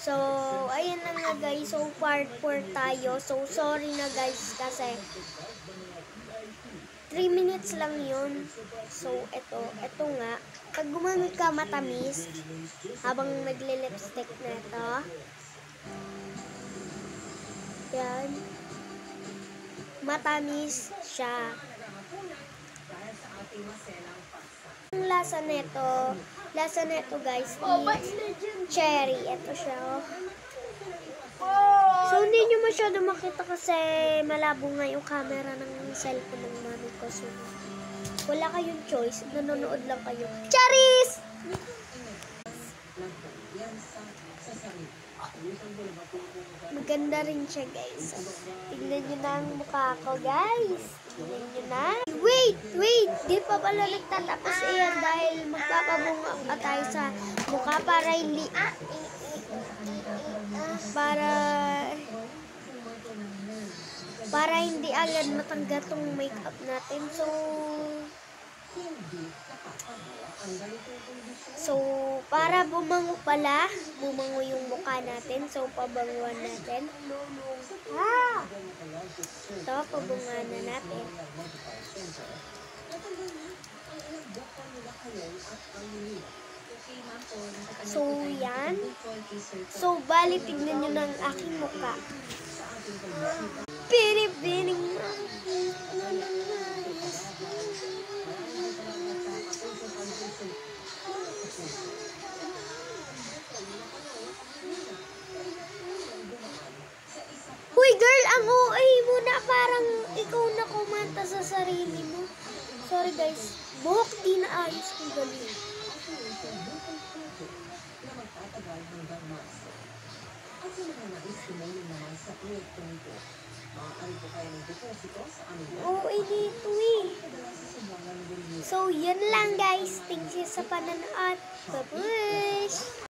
So, ayan na nga guys. So, part 4 tayo. So, sorry na guys kasi 3 minutes lang yun. So, ito nga. Pag gumamit ka matamis, habang nagle-lipstick na ito, yan, matamis siya. Ang lasa nito guys is cherry. Ito siya. So, hindi nyo masyado makita kasi malabo nga yung camera ng cellphone ng mami ko. So, wala kayong choice. Nanonood lang kayo. Charis! Maganda rin siya guys. Tignan nyo na ang mukha ko guys. Tignan nyo na. Wait! Di pa pala nagtatapos iyan dahil magpapabunga pa tayo sa mukha para hindi para hindi agad matanggal tong makeup natin. So para bumango yung mukha natin. So pabanguan natin. Ito, pabanguan na natin. So yan. So bali tignan nyo ng aking mukha. Pinipining Uy girl, ang OA mo na, parang ikaw na kumanta sa sarili mo. Sorry guys, buhok di na ayos kung galing. OA dito eh. So yan lang guys, thank you sa panonood. Bye-bye.